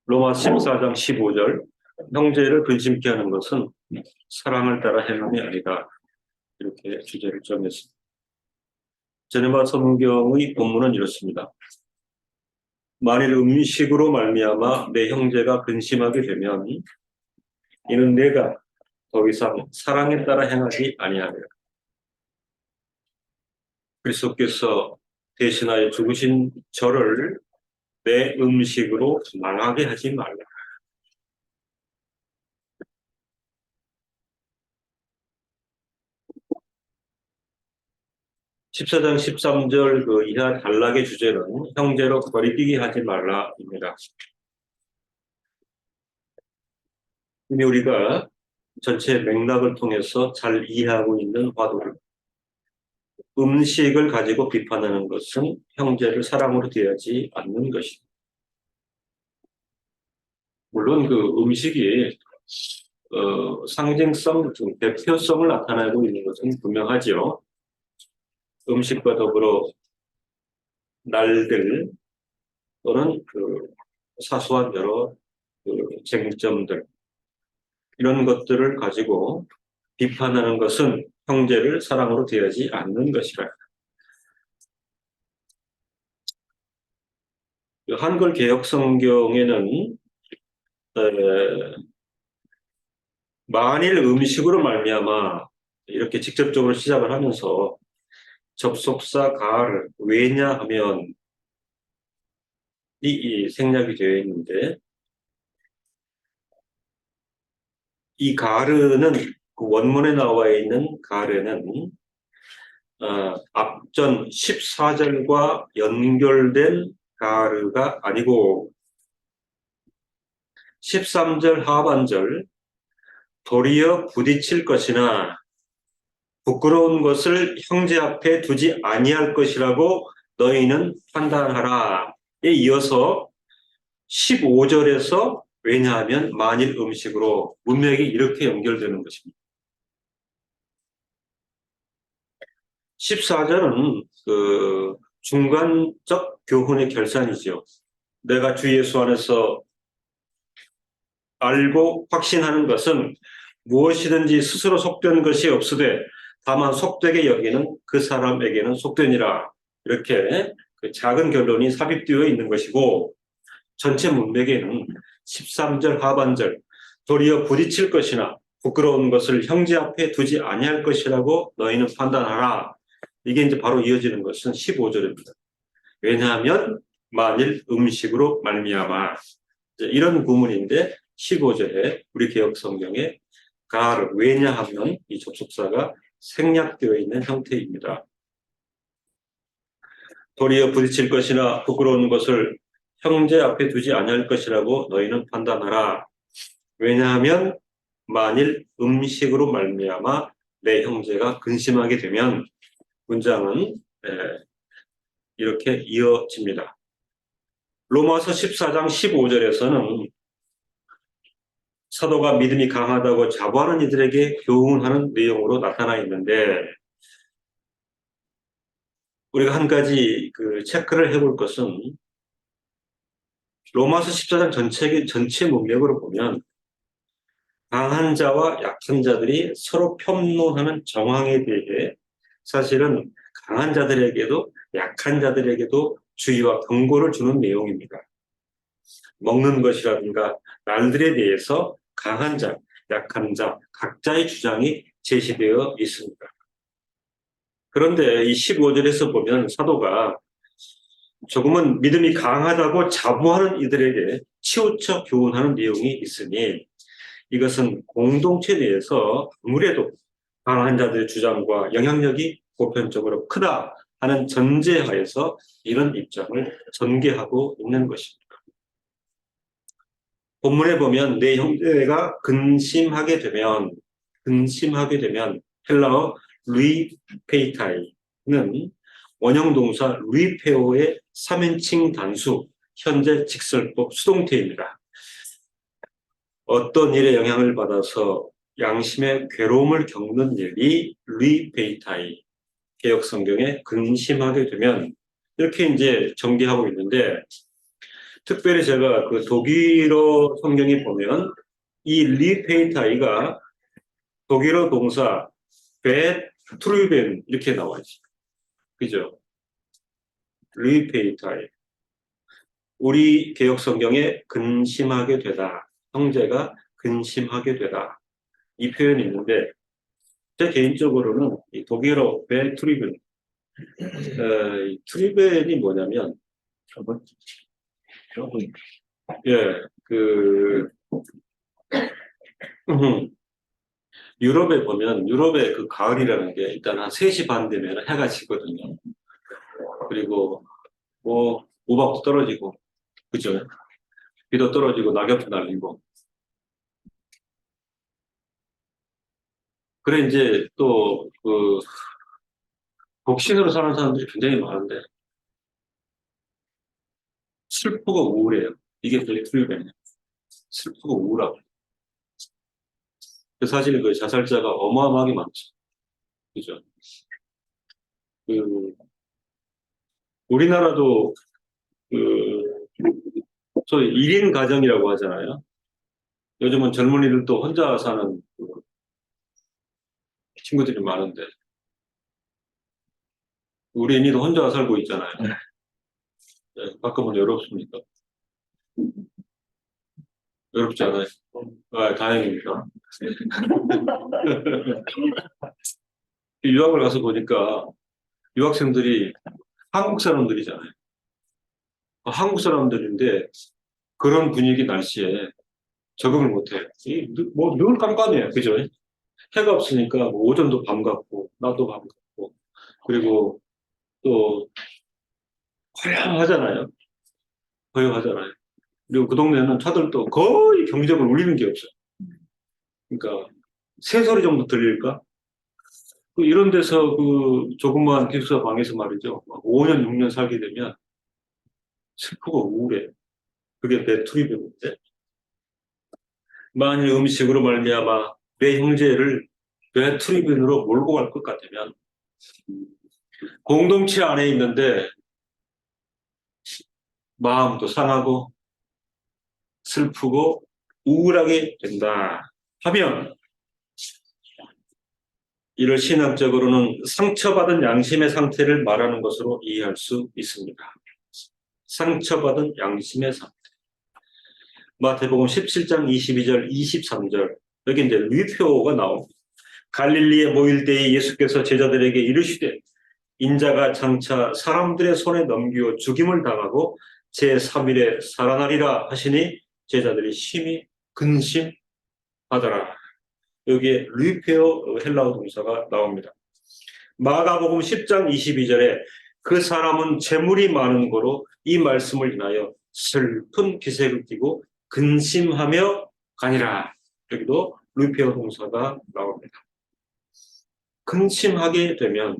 로마 14장 15절 형제를 근심케 하는 것은 사랑을 따라 행함이 아니다. 이렇게 주제를 정했습니다. 제네바 성경의 본문은 이렇습니다. 만일 음식으로 말미암아 내 형제가 근심하게 되면 이는 내가 더 이상 사랑에 따라 행하지 아니하리라. 그리스도께서 대신하여 죽으신 저를 내 음식으로 망하게 하지 말라. 14장 13절 그 이하 단락의 주제는 형제로 거리끼기 하지 말라입니다. 이미 우리가 전체 맥락을 통해서 잘 이해하고 있는 화두를 음식을 가지고 비판하는 것은 형제를 사랑으로 대하지 않는 것입니다. 물론 그 음식이 상징성, 대표성을 나타내고 있는 것은 분명하지요. 음식과 더불어 날들 또는 그 사소한 여러 그 쟁점들 이런 것들을 가지고 비판하는 것은 형제를 사랑으로 대하지 않는 것이라. 한글 개역 성경에는 만일 음식으로 말미암아 이렇게 직접적으로 시작을 하면서 접속사 가를 왜냐하면 이 생략이 되어 있는데 이 가르는 그 원문에 나와 있는 가르는 앞전 14절과 연결된 가르가 아니고 13절 하반절 도리어 부딪힐 것이나 부끄러운 것을 형제 앞에 두지 아니할 것이라고 너희는 판단하라에 이어서 15절에서 왜냐하면 만일 음식으로 문맥이 이렇게 연결되는 것입니다. 14절은 그 중간적 교훈의 결산이죠. 내가 주 예수 안에서 알고 확신하는 것은 무엇이든지 스스로 속된 것이 없으되 다만 속되게 여기는 그 사람에게는 속되니라. 이렇게 그 작은 결론이 삽입되어 있는 것이고 전체 문맥에는 13절 하반절 도리어 부딪힐 것이나 부끄러운 것을 형제 앞에 두지 아니할 것이라고 너희는 판단하라. 이게 이제 바로 이어지는 것은 15절입니다. 왜냐하면 만일 음식으로 말미암아 이런 구문인데 15절에 우리 개역 성경에 가를 왜냐하면 이 접속사가 생략되어 있는 형태입니다. 도리어 부딪힐 것이나 부끄러운 것을 형제 앞에 두지 아니할 것이라고 너희는 판단하라. 왜냐하면 만일 음식으로 말미암아 내 형제가 근심하게 되면 문장은 이렇게 이어집니다. 로마서 14장 15절에서는 사도가 믿음이 강하다고 자부하는 이들에게 교훈하는 내용으로 나타나 있는데 우리가 한 가지 그 체크를 해볼 것은 로마서 14장 전체 문맥으로 보면 강한 자와 약한 자들이 서로 평론하는 정황에 대해 사실은 강한 자들에게도 약한 자들에게도 주의와 경고를 주는 내용입니다. 먹는 것이라든가 날들에 대해서 강한 자, 약한 자, 각자의 주장이 제시되어 있습니다. 그런데 이 15절에서 보면 사도가 조금은 믿음이 강하다고 자부하는 이들에게 치우쳐 교훈하는 내용이 있으니 이것은 공동체 내에서 아무래도 강한 자들의 주장과 영향력이 보편적으로 크다 하는 전제하에서 이런 입장을 전개하고 있는 것입니다. 본문에 보면 내 형제가 근심하게 되면 헬라어 루이페이타이는 원형 동사 루이페오의 3인칭 단수 현재 직설법 수동태입니다. 어떤 일에 영향을 받아서 양심의 괴로움을 겪는 일이 루이페이타이 개역 성경에 근심하게 되면 이렇게 이제 전개하고 있는데 특별히 제가 그 독일어 성경에 보면 이 리페이타이가 독일어 동사 베트루벤 이렇게 나와있어요. 그죠? 리페이타이. 우리 개혁 성경에 근심하게 되다. 형제가 근심하게 되다. 이 표현이 있는데 제 개인적으로는 이 독일어 베트루벤 트리벤이 뭐냐면 예, 유럽에 보면 유럽의 그 가을이라는 게 일단 한 3시 반 되면 해가 지거든요. 그리고 뭐 우박도 떨어지고 그죠? 비도 떨어지고 낙엽도 날리고 그래 이제 또 그 독신으로 사는 사람들이 굉장히 많은데 슬프고 우울해요. 이게 베트루벤이에요. 슬프고 우울하고 사실 그 자살자가 어마어마하게 많죠. 그죠? 그 우리나라도 그 소위 1인 가정이라고 하잖아요. 요즘은 젊은이들도 혼자 사는 그 친구들이 많은데 우리 애니도 혼자 살고 있잖아요. 네, 가끔은 외롭습니까? 외롭지 않아요? 아, 다행입니다. 유학을 가서 보니까 유학생들이 한국 사람들이잖아요. 한국 사람들인데 그런 분위기 날씨에 적응을 못해요. 뭐늘 깜깜해요. 그죠? 해가 없으니까 뭐 오전도 밤 같고 낮도 밤 같고 그리고 또 허용하잖아요. 허용하잖아요. 그리고 그 동네는 차들도 거의 경적을 울리는 게 없어요. 그러니까 새소리 정도 들릴까? 이런 데서 그 조그만 기숙사 방에서 말이죠. 5년, 6년 살게 되면 슬프고 우울해. 그게 베트리병인데 만일 음식으로 말미암아 내 형제를 베트리병으로 몰고 갈 것 같으면 공동체 안에 있는데 마음도 상하고 슬프고 우울하게 된다 하면 이를 신학적으로는 상처받은 양심의 상태를 말하는 것으로 이해할 수 있습니다. 상처받은 양심의 상태. 마태복음 17장 22절, 23절 여기 이제 류표가 나옵니다. 갈릴리에 모일 때에 예수께서 제자들에게 이르시되 인자가 장차 사람들의 손에 넘기어 죽임을 당하고 제3일에 살아나리라 하시니 제자들이 심히 근심하더라. 여기에 류페어 헬라어 동사가 나옵니다. 마가복음 10장 22절에 그 사람은 재물이 많은 거로 이 말씀을 인하여 슬픈 기색을 띠고 근심하며 가니라. 여기도 류페어 동사가 나옵니다. 근심하게 되면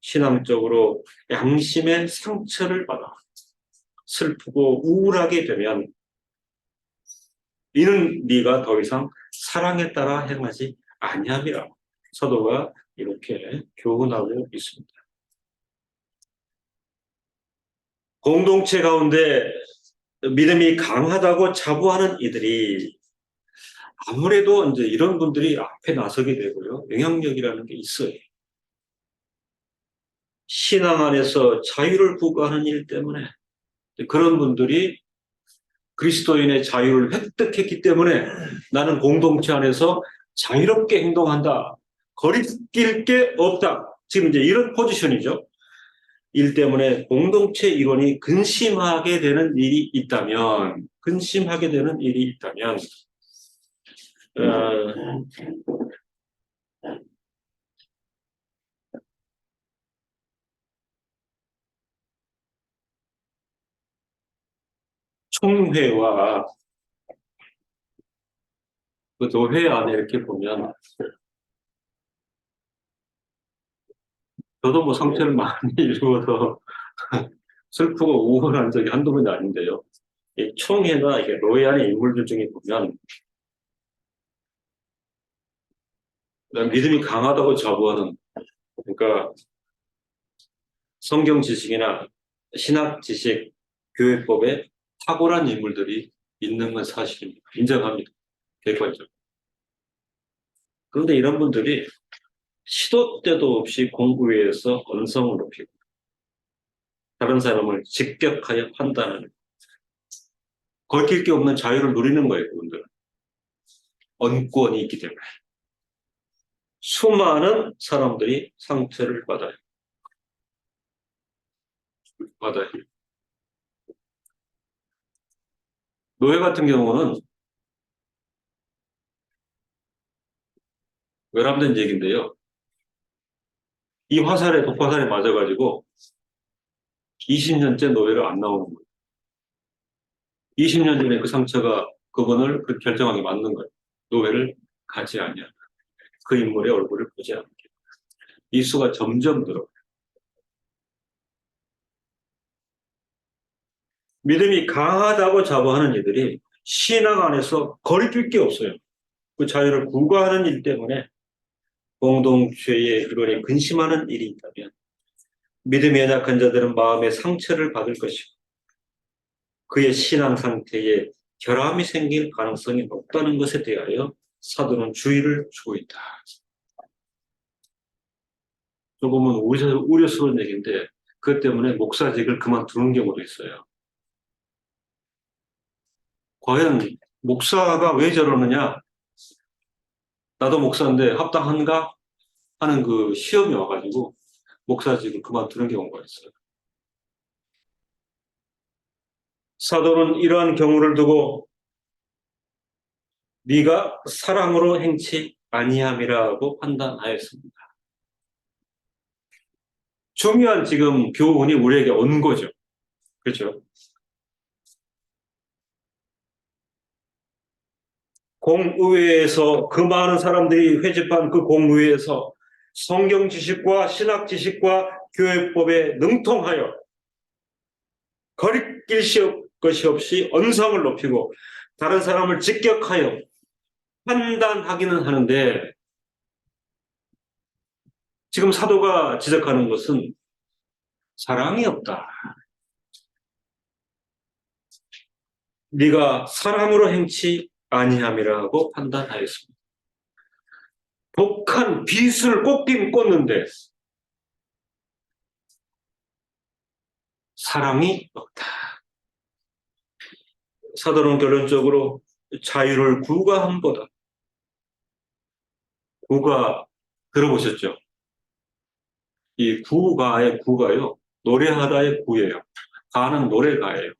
신앙적으로 양심의 상처를 받아 슬프고 우울하게 되면 이는 네가 더 이상 사랑에 따라 행하지 아니함이라 사도가 이렇게 교훈하고 있습니다. 공동체 가운데 믿음이 강하다고 자부하는 이들이 아무래도 이제 이런 분들이 앞에 나서게 되고요. 영향력이라는 게 있어요. 신앙 안에서 자유를 구가하는 일 때문에 그런 분들이 그리스도인의 자유를 획득했기 때문에 나는 공동체 안에서 자유롭게 행동한다. 거리낄 게 없다. 지금 이제 이런 포지션이죠. 일 때문에 공동체 일원이 근심하게 되는 일이 있다면, 어, 총회와 그 도회 안에 이렇게 보면 저도 뭐 상처를 많이 입어서 슬프고 우울한 적이 한두 번이 아닌데요. 이 총회나 이게 노예 안의 인물들 중에 보면 믿음이 강하다고 자부하는 그러니까 성경 지식이나 신학 지식, 교회법에 탁월한 인물들이 있는 건 사실입니다. 인정합니다. 객관적으로. 그런데 이런 분들이 시도 때도 없이 공부위에서 언성을 높이고 다른 사람을 직격하여 판단하는, 걸킬 게 없는 자유를 누리는 거예요. 그분들은 언권이 있기 때문에. 수많은 사람들이 상처를 받아요. 노예 같은 경우는 외람된 얘기인데요. 이 화살에, 독화살에 맞아가지고 20년째 노예를 안 나오는 거예요. 20년 전에 그 상처가 그분을 그 결정하게 만든 거예요. 노예를 가지 않냐. 그 인물의 얼굴을 보지 않게. 이 수가 점점 늘어요. 믿음이 강하다고 자부하는 이들이 신앙 안에서 거리낄 게 없어요. 그 자유를 구가하는 일 때문에 공동체의 이론에 근심하는 일이 있다면 믿음이 연약한 자들은 마음의 상처를 받을 것이고 그의 신앙 상태에 결함이 생길 가능성이 높다는 것에 대하여 사도는 주의를 주고 있다. 조금은 우려스러운 얘기인데 그것 때문에 목사직을 그만두는 경우도 있어요. 과연 목사가 왜 저러느냐? 나도 목사인데 합당한가? 하는 그 시험이 와가지고 목사직을 그만두는 경우가 있어요. 사도는 이러한 경우를 두고 네가 사랑으로 행치 아니함이라고 판단하였습니다. 중요한 지금 교훈이 우리에게 온 거죠. 그렇죠? 공의회에서 그 많은 사람들이 회집한 그 공의회에서 성경 지식과 신학 지식과 교회법에 능통하여 거리낄 것이 없이 언성을 높이고 다른 사람을 직격하여 판단하기는 하는데 지금 사도가 지적하는 것은 사랑이 없다. 네가 사랑으로 행치 아니함이라고 판단하였습니다. 독한 빗을 꽂긴 꽂는데 사랑이 없다. 사도는 결론적으로 자유를 구가함보다 구가 들어보셨죠? 이 구가의 구가요. 노래하다의 구예요. 가는 노래가예요.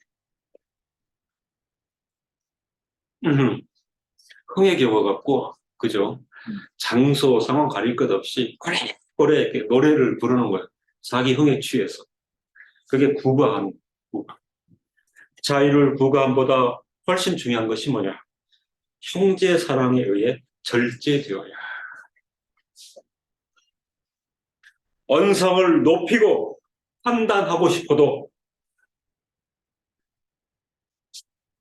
흥에 겨워갖고 그죠? 장소 상황 가릴 것 없이 고래고래 이렇게 노래를 부르는 거예요. 자기 흥에 취해서. 그게 구가하는 구가. 자유를 구가함보다 훨씬 중요한 것이 뭐냐? 형제 사랑에 의해 절제되어야. 언성을 높이고 판단하고 싶어도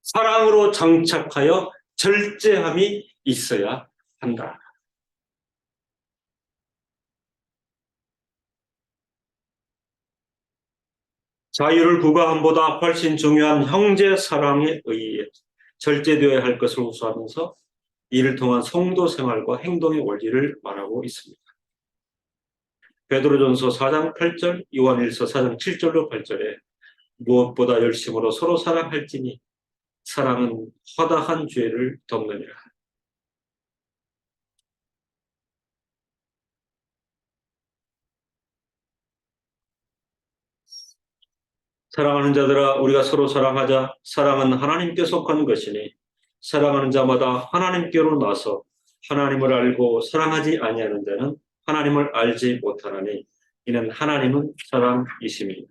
사랑으로 장착하여 절제함이 있어야 한다. 자유를 구가함보다 훨씬 중요한 형제 사랑에 의해 절제되어야 할 것을 호소하면서 이를 통한 성도 생활과 행동의 원리를 말하고 있습니다. 베드로전서 4장 8절, 요한일서 4장 7절로 8절에 무엇보다 열심으로 서로 사랑할지니 사랑은 허다한 죄를 덮느니라. 사랑하는 자들아 우리가 서로 사랑하자. 사랑은 하나님께 속한 것이니 사랑하는 자마다 하나님께로 나서 하나님을 알고 사랑하지 아니하는 자는 하나님을 알지 못하나니 이는 하나님은 사랑이심이니라.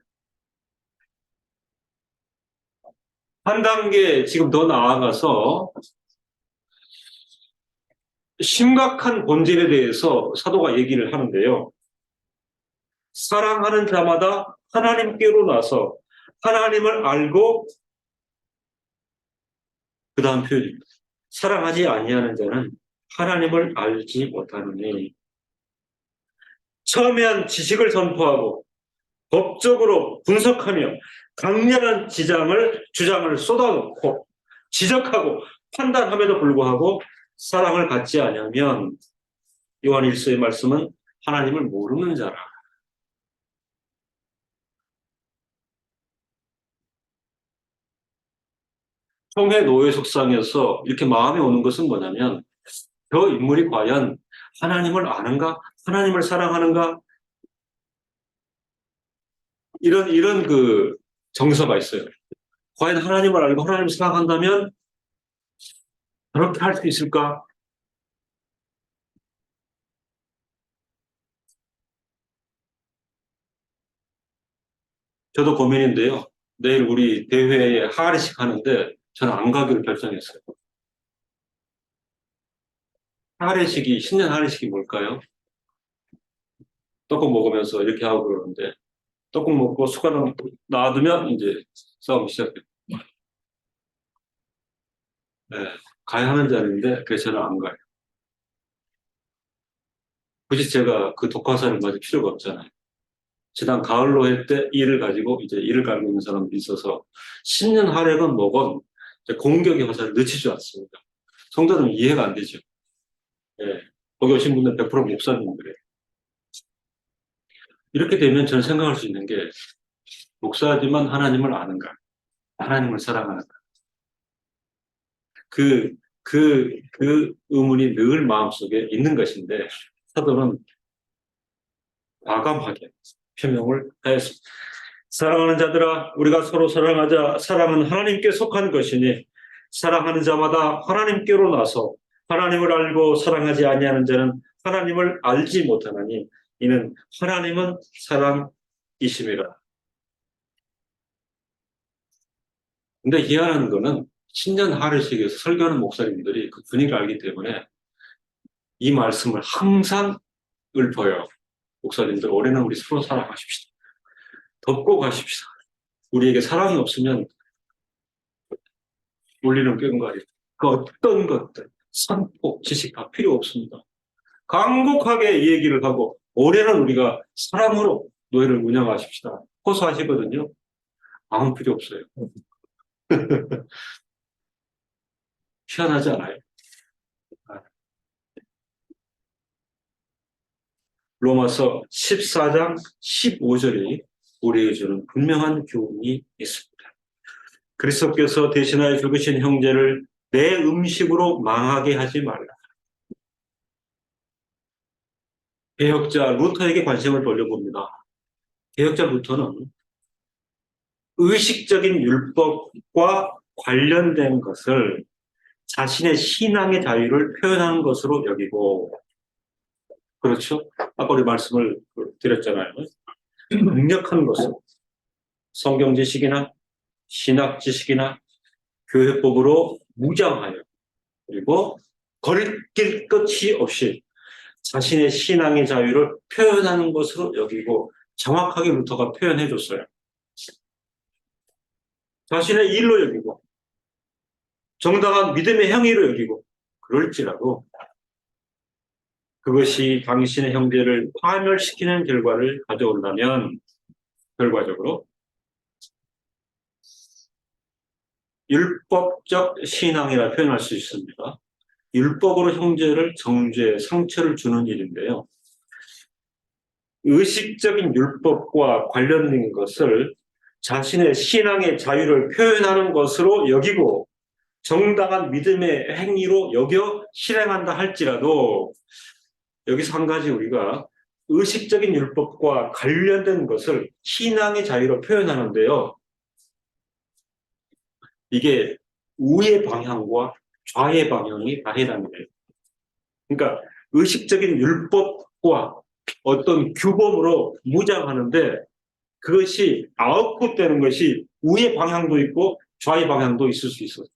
한 단계 지금 더 나아가서 심각한 본질에 대해서 사도가 얘기를 하는데요. 사랑하는 자마다 하나님께로 나서 하나님을 알고 그 다음 표현입니다. 사랑하지 아니하는 자는 하나님을 알지 못하느니 첨예한 지식을 선포하고 법적으로 분석하며 강렬한 주장을 쏟아놓고 지적하고 판단함에도 불구하고 사랑을 갖지 않으면 요한 1서의 말씀은 하나님을 모르는 자라. 총회 노예 속상에서 이렇게 마음에 오는 것은 뭐냐면 저 인물이 과연 하나님을 아는가? 하나님을 사랑하는가? 이런 그 정서가 있어요. 과연 하나님을 알고 하나님을 사랑한다면 그렇게 할 수 있을까? 저도 고민인데요. 내일 우리 대회에 항아리식 하는데 저는 안 가기로 결정했어요. 항아리식이, 신년 항아리식이 뭘까요? 떡국 먹으면서 이렇게 하고 그러는데 떡국 먹고 숟가락 놔두면 이제 싸움 시작해요. 네, 가야 하는 자리인데 그래서 저는 안 가요. 굳이 제가 그 독화살을 맞을 필요가 없잖아요. 지난 가을로 할 때 이를 가지고 이제 이를 갈고 있는 사람들이 있어서 신년 할애건 뭐건 공격의 화살을 늦추지 않습니다. 성도는 이해가 안 되죠. 예. 거기 오신 분들 100% 목사님들이에요. 이렇게 되면 저는 생각할 수 있는 게 목사지만 하나님을 아는가? 하나님을 사랑하는가? 그 의문이 늘 마음속에 있는 것인데 사도는 과감하게 표명을 하였습니다. 사랑하는 자들아, 우리가 서로 사랑하자. 사랑은 하나님께 속한 것이니 사랑하는 자마다 하나님께로 나서 하나님을 알고 사랑하지 아니하는 자는 하나님을 알지 못하나니 이는 하나님은 사랑이심이라. 근데 희한한 거는 신년 하루식에서 설교하는 목사님들이 그 분위기를 알기 때문에 이 말씀을 항상 읊어요. 목사님들, 올해는 우리 서로 사랑하십시다. 덮고 가십시다. 우리에게 사랑이 없으면 울리는 꽹과리, 그 어떤 것들, 선포, 지식 다 필요 없습니다. 강곡하게 얘기를 하고 올해는 우리가 사랑으로 노예를 운영하십시다. 호소하시거든요. 아무 필요 없어요. 희한하지 않아요? 로마서 14장 15절이 우리에게 주는 분명한 교훈이 있습니다. 그리스도께서 대신하여 죽으신 형제를 내 음식으로 망하게 하지 말라. 개혁자 루터에게 관심을 돌려봅니다. 개혁자 루터는 의식적인 율법과 관련된 것을 자신의 신앙의 자유를 표현하는 것으로 여기고, 그렇죠? 아까 우리 말씀을 드렸잖아요. 능력한 것은 성경 지식이나 신학 지식이나 교회법으로 무장하여 그리고 거리낄 것이 없이 자신의 신앙의 자유를 표현하는 것으로 여기고 정확하게 루터가 표현해 줬어요. 자신의 일로 여기고 정당한 믿음의 행위로 여기고 그럴지라도 그것이 당신의 형제를 파멸시키는 결과를 가져온다면 결과적으로 율법적 신앙이라 표현할 수 있습니다. 율법으로 형제를 정죄, 상처를 주는 일인데요. 의식적인 율법과 관련된 것을 자신의 신앙의 자유를 표현하는 것으로 여기고 정당한 믿음의 행위로 여겨 실행한다 할지라도 여기서 한 가지 우리가 의식적인 율법과 관련된 것을 신앙의 자유로 표현하는데요. 이게 우의 방향과 좌의 방향이 다 해당돼요. 그러니까 의식적인 율법과 어떤 규범으로 무장하는데 그것이 아웃풋되는 것이 우의 방향도 있고 좌의 방향도 있을 수 있어요.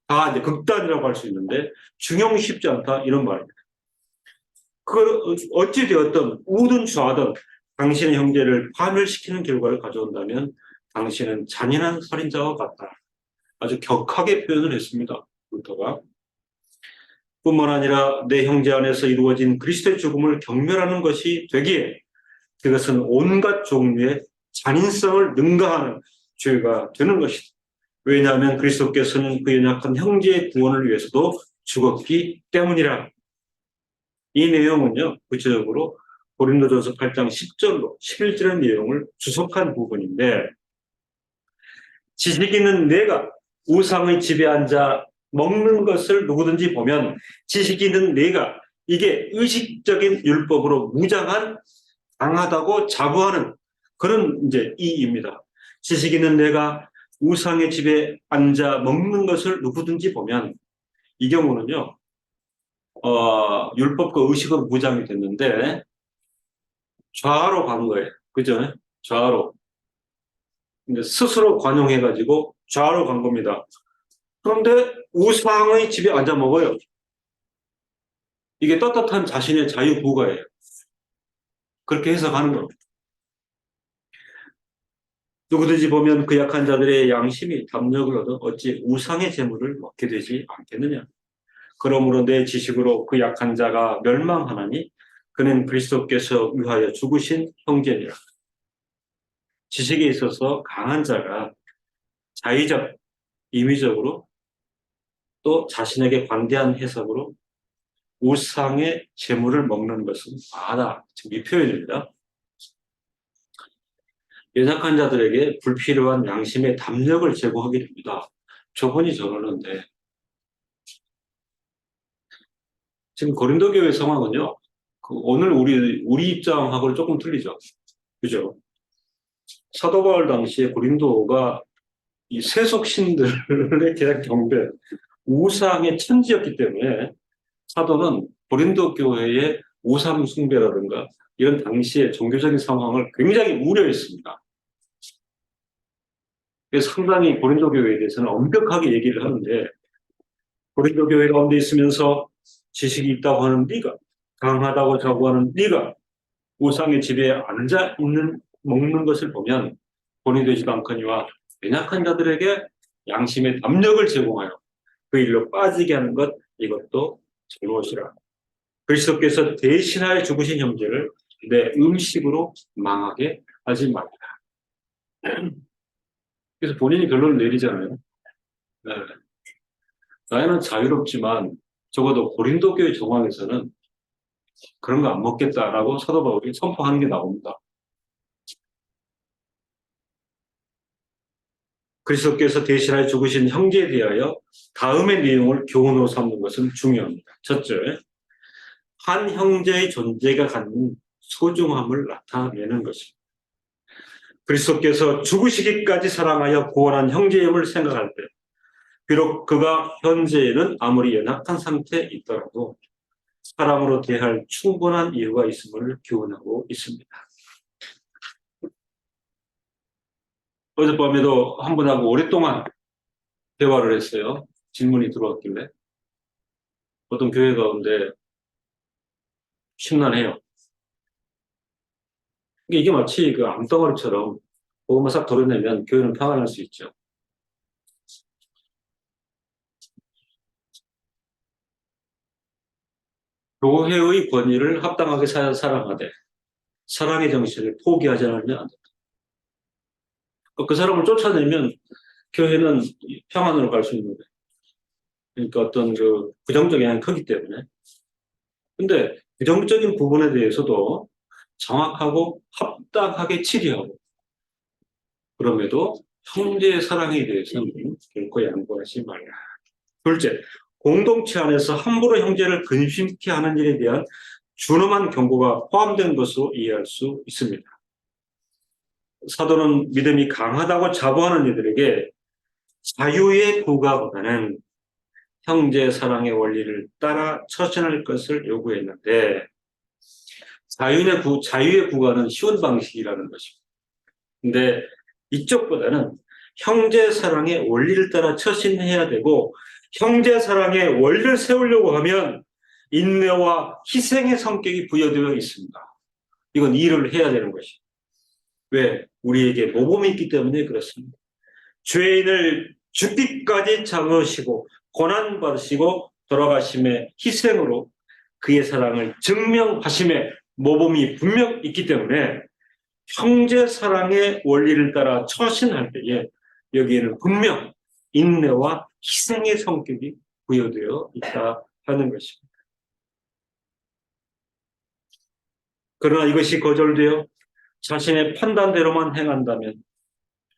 다 이제 극단이라고 할 수 있는데 중용이 쉽지 않다 이런 말입니다. 그 어찌 되었든 우든 좌든 당신의 형제를 파멸시키는 결과를 가져온다면 당신은 잔인한 살인자와 같다. 아주 격하게 표현을 했습니다. 루터가. 뿐만 아니라 내 형제 안에서 이루어진 그리스도의 죽음을 경멸하는 것이 되기에 그것은 온갖 종류의 잔인성을 능가하는 죄가 되는 것이다. 왜냐하면 그리스도께서는 그 연약한 형제의 구원을 위해서도 죽었기 때문이라. 이 내용은요, 구체적으로 고린도전서 8장 10절로 11절의 내용을 주석한 부분인데, 지식 있는 내가 우상의 집에 앉아 먹는 것을 누구든지 보면 지식 있는 내가 이게 의식적인 율법으로 무장한 강하다고 자부하는 그런 이제 이입니다. 지식 있는 내가 우상의 집에 앉아 먹는 것을 누구든지 보면 이 경우는요, 율법과 의식은 무장이 됐는데 좌로 간 거예요. 그죠? 좌로. 근데 스스로 관용해가지고 좌로 간 겁니다. 그런데 우상의 집에 앉아 먹어요. 이게 떳떳한 자신의 자유부가예요. 그렇게 해석하는 겁니다. 누구든지 보면 그 약한 자들의 양심이 담력을 얻어 어찌 우상의 재물을 먹게 되지 않겠느냐. 그러므로 내 지식으로 그 약한 자가 멸망하나니 그는 그리스도께서 위하여 죽으신 형제니라. 지식에 있어서 강한 자가 자의적, 임의적으로 또 자신에게 관대한 해석으로 우상의 재물을 먹는 것은 마다. 지금 이 표현입니다. 연약한 자들에게 불필요한 양심의 담력을 제공하게 됩니다. 저번이 저러는데 지금 고린도 교회 상황은요. 오늘 우리 입장하고는 조금 틀리죠. 그죠? 사도 바울 당시에 고린도가 이 세속신들의 계약 경배, 우상의 천지였기 때문에 사도는 고린도 교회의 우상 숭배라든가 이런 당시의 종교적인 상황을 굉장히 우려했습니다. 그래서 상당히 고린도 교회에 대해서는 엄격하게 얘기를 하는데 고린도 교회 가운데 있으면서 지식이 있다고 하는 네가, 강하다고 자부하는 네가 우상의 집에 앉아 있는 먹는 것을 보면 본이 되지도 않거니와 연약한 자들에게 양심의 담력을 제공하여 그 일로 빠지게 하는 것, 이것도 잘못이라. 그리스도께서 대신하여 죽으신 형제를 내 음식으로 망하게 하지 말라. 그래서 본인이 결론을 내리잖아요. 네. 나는 자유롭지만 적어도 고린도 교회 정황에서는 그런 거 안 먹겠다라고 사도 바울이 선포하는 게 나옵니다. 그리스도께서 대신하여 죽으신 형제에 대하여 다음의 내용을 교훈으로 삼는 것은 중요합니다. 첫째, 한 형제의 존재가 갖는 소중함을 나타내는 것입니다. 그리스도께서 죽으시기까지 사랑하여 구원한 형제임을 생각할 때 비록 그가 현재에는 아무리 연약한 상태에 있더라도 사랑으로 대할 충분한 이유가 있음을 교훈하고 있습니다. 어젯밤에도 한 분하고 오랫동안 대화를 했어요. 질문이 들어왔길래. 어떤 교회 가운데 심란해요. 이게 마치 그 암덩어리처럼 그것만 싹 덜어내면 교회는 평안할 수 있죠. 교회의 권위를 합당하게 사랑하되 사랑의 정신을 포기하지 않으면 안 된다. 그 사람을 쫓아내면 교회는 평안으로 갈 수 있는 거예요. 그러니까 어떤 그 부정적인 영향이 크기 때문에. 근데 부정적인 부분에 대해서도 정확하고 합당하게 치리하고 그럼에도 형제의 사랑에 대해서는 결코 양보하지 말라. 둘째, 공동체 안에서 함부로 형제를 근심케 하는 일에 대한 준엄한 경고가 포함된 것으로 이해할 수 있습니다. 사도는 믿음이 강하다고 자부하는 이들에게 자유의 구가보다는 형제 사랑의 원리를 따라 처신할 것을 요구했는데 자유의 구가는 쉬운 방식이라는 것입니다. 근데 이쪽보다는 형제 사랑의 원리를 따라 처신해야 되고 형제 사랑의 원리를 세우려고 하면 인내와 희생의 성격이 부여되어 있습니다. 이건 일을 해야 되는 것이죠. 왜? 우리에게 모범이 있기 때문에 그렇습니다. 죄인을 죽기까지 잡으시고 고난받으시고 돌아가심의 희생으로 그의 사랑을 증명하심에 모범이 분명 있기 때문에 형제 사랑의 원리를 따라 처신할 때에 여기에는 분명 인내와 희생의 성격이 부여되어 있다 하는 것입니다. 그러나 이것이 거절되어 자신의 판단대로만 행한다면,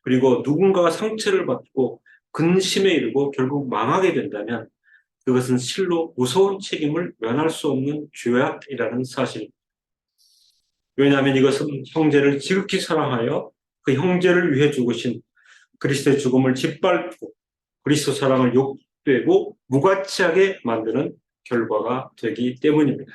그리고 누군가가 상처를 받고 근심에 이르고 결국 망하게 된다면 그것은 실로 무서운 책임을 면할 수 없는 죄악이라는 사실입니다. 왜냐하면 이것은 형제를 지극히 사랑하여 그 형제를 위해 죽으신 그리스도의 죽음을 짓밟고 그리스도 사랑을 욕되고 무가치하게 만드는 결과가 되기 때문입니다.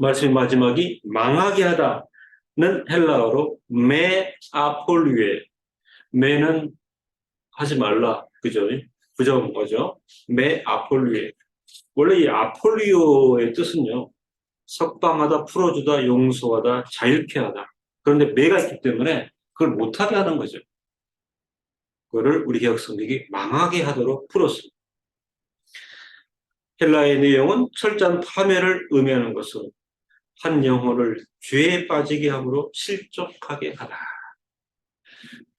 말씀의 마지막이 망하게 하다는 헬라어로 메아폴리에, 메는 하지 말라, 그죠? 부정한 거죠. 메아폴리에. 원래 이 아폴리오의 뜻은요, 석방하다, 풀어주다, 용서하다, 자유케 하다. 그런데 매가 있기 때문에 그걸 못하게 하는 거죠. 그거를 우리 개혁 성경이 망하게 하도록 풀었습니다. 헬라의 내용은 철저한 파멸을 의미하는 것은 한 영혼을 죄에 빠지게 함으로 실족하게 하다.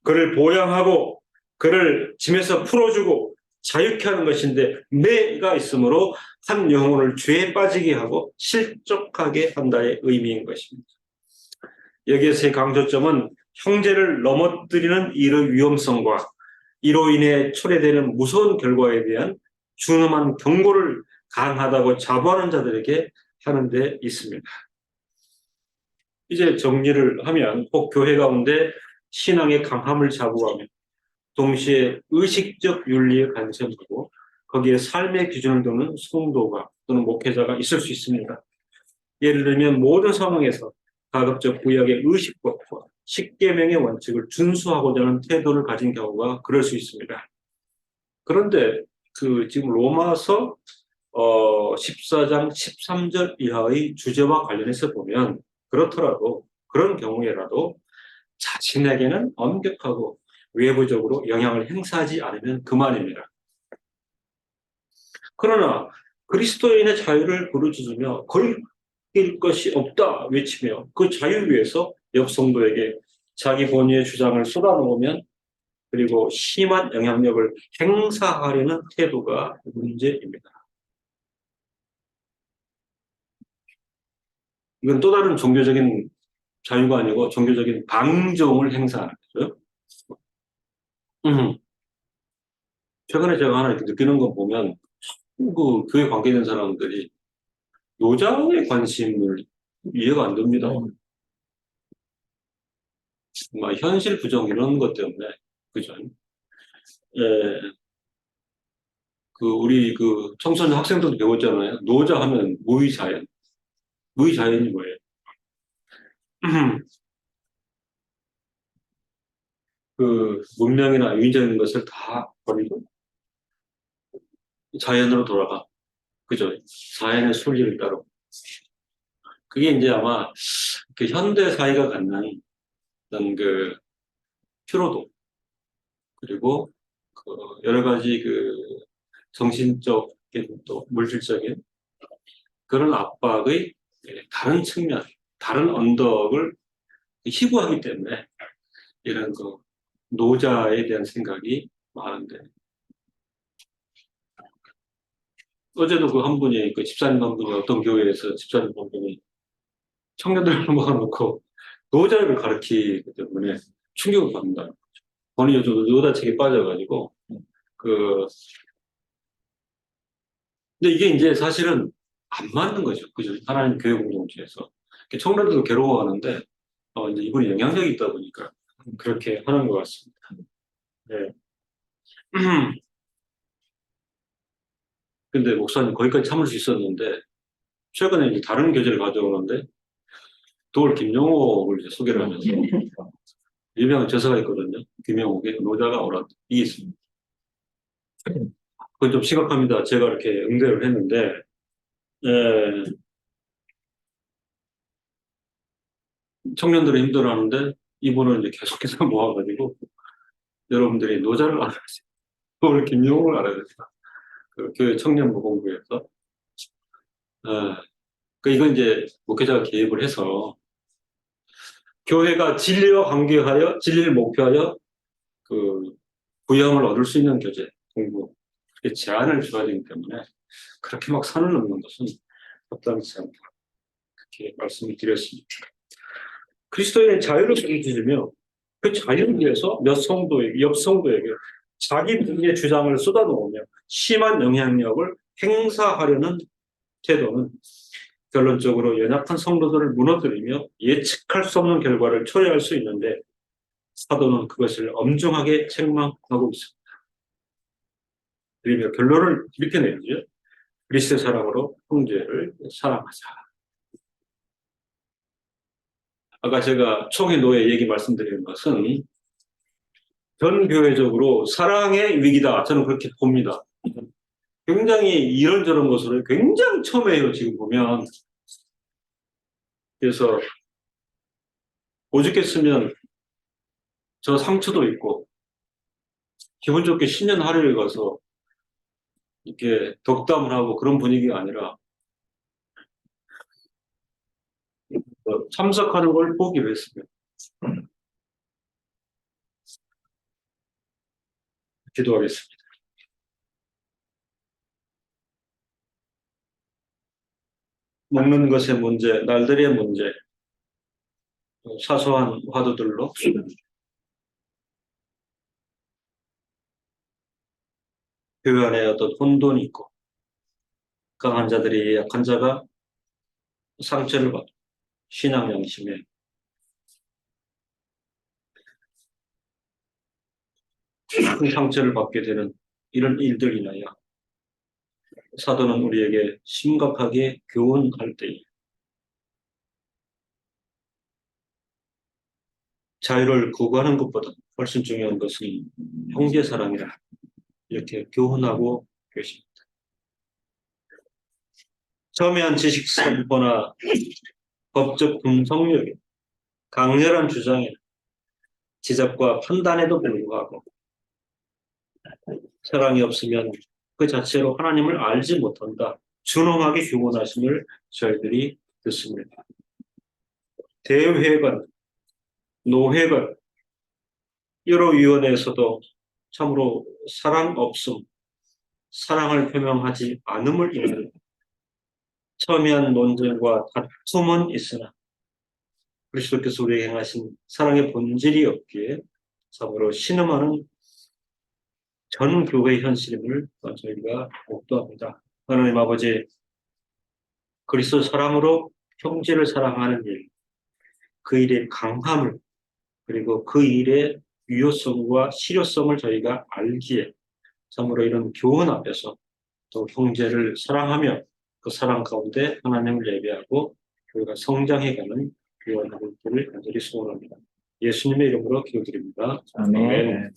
그를 보양하고 그를 짐에서 풀어주고 자유케 하는 것인데, 매가 있으므로 한 영혼을 죄에 빠지게 하고 실족하게 한다의 의미인 것입니다. 여기에서의 강조점은 형제를 넘어뜨리는 일의 위험성과 이로 인해 초래되는 무서운 결과에 대한 준엄한 경고를 강하다고 자부하는 자들에게 하는 데 있습니다. 이제 정리를 하면, 꼭 교회 가운데 신앙의 강함을 자부하며 동시에 의식적 윤리에 간섭하고 거기에 삶의 기준을 두는 성도가 또는 목회자가 있을 수 있습니다. 예를 들면 모든 상황에서 가급적 구약의 의식법과 십계명의 원칙을 준수하고자 하는 태도를 가진 경우가 그럴 수 있습니다. 그런데 지금 로마서 14장 13절 이하의 주제와 관련해서 보면, 그렇더라도 그런 경우에라도 자신에게는 엄격하고 외부적으로 영향을 행사하지 않으면 그만입니다. 그러나 그리스도인의 자유를 부르짖으며 거릴 것이 없다 외치며 그 자유 위에서 옆 성도에게 자기 본의의 주장을 쏟아놓으면, 그리고 심한 영향력을 행사하려는 태도가 문제입니다. 이건 또 다른 종교적인 자유가 아니고 종교적인 방종을 행사하는 거죠. 최근에 제가 하나 이렇게 느끼는 거 보면, 그 교회 관계된 사람들이 노자의 관심을 이해가 안 됩니다. 막 현실 부정 이런 것 때문에, 그죠? 예, 우리 청소년 학생들도 배웠잖아요. 노자 하면 무의자연. 무의자연이 뭐예요? 문명이나 유의적인 것을 다 버리고 자연으로 돌아가. 그죠? 자연의 순리를 따르고. 그게 이제 아마 현대 사회가 갖는 어떤 피로도, 그리고 여러 가지 정신적인 또 물질적인 그런 압박의 다른 측면, 다른 언덕을 희구하기 때문에 이런 노자에 대한 생각이 많은데, 어제도 한 분이, 집사님 한 분이 어떤 교회에서 집사님 한 분이 청년들을 모아놓고 노자를 가르치기 때문에 충격을 받는다. 저는 요즘 노자책에 빠져가지고, 근데 이게 이제 사실은 안 맞는 거죠. 그죠? 하나님 교회 공동체에서. 청년들도 괴로워하는데, 이제 이분이 영향력이 있다 보니까 그렇게 하는 것 같습니다. 네. 근데 목사님 거기까지 참을 수 있었는데, 최근에 이제 다른 교재를 가져오는데, 도올 김용옥을 이제 소개를 하면서, 유명한 저서가 있거든요. 김용옥의 노자가 오라. 이게 있습니다. 그건 좀 심각합니다. 제가 이렇게 응대를 했는데, 예, 청년들이 힘들어하는데, 이분은 이제 계속해서 모아가지고, 여러분들이 노자를 알아야 돼요. 도올 김용옥을 알아야 된다. 교회 청년무공부에서. 이건 이제 목회자가 개입을 해서 교회가 진리와 관계하여 진리를 목표하여 그 부형을 얻을 수 있는 교재 공부 그렇게 제한을 줘야 되기 때문에 그렇게 막 산을 넘는 것은 적당치 않다. 그렇게 말씀을 드렸습니다. 그리스도의 자유를 주시며 그 자유를 위해서 몇 성도에게, 옆 성도에게 자기 분의 주장을 쏟아놓으며 심한 영향력을 행사하려는 태도는 결론적으로 연약한 성도들을 무너뜨리며 예측할 수 없는 결과를 초래할 수 있는데 사도는 그것을 엄중하게 책망하고 있습니다. 그러며 결론을 이렇게 내리죠. 그리스도의 사랑으로 형제를 사랑하자. 아까 제가 총회 노예 얘기 말씀드린 것은 전 교회적으로 사랑의 위기다. 저는 그렇게 봅니다. 굉장히 이런저런 것으로 굉장히 첨예해요. 지금 보면. 그래서 오죽했으면 저 상처도 있고 기분 좋게 신년 할애를 가서 이렇게 덕담을 하고 그런 분위기가 아니라 참석하는 걸 보기로 했습니다. 기도하겠습니다. 먹는 것의 문제, 날들의 문제, 사소한 화두들로 교회 안에 어떤 혼돈이 있고 강한 자들이 약한 자가 상처를 받고 신앙 양심에 큰 상처를 받게 되는 이런 일들 인하여 사도는 우리에게 심각하게 교훈할 때에 자유를 구하는 것보다 훨씬 중요한 것은 형제 사랑이라 이렇게 교훈하고 계십니다. 첨예한 지식 선포나 법적 분석력에 강렬한 주장에 지적과 판단에도 불구하고 사랑이 없으면 그 자체로 하나님을 알지 못한다. 준엄하게 교훈하심을 저희들이 듣습니다. 대회관, 노회관, 여러 위원회에서도 참으로 사랑 없음, 사랑을 표명하지 않음을 인하여 첨예한 논쟁과 다툼은 있으나 그리스도께서 우리에게 행하신 사랑의 본질이 없기에 참으로 신음하는 전 교회의 현실임을 저희가 목도합니다. 하나님 아버지, 그리스도 사랑으로 형제를 사랑하는 일, 그 일의 강함을 그리고 그 일의 유효성과 실효성을 저희가 알기에 참으로 이런 교훈 앞에서 또 형제를 사랑하며 그 사랑 가운데 하나님을 예배하고 교회가 성장해가는 교회가 되기를 간절히 소원합니다. 예수님의 이름으로 기도드립니다. 아멘. 아멘.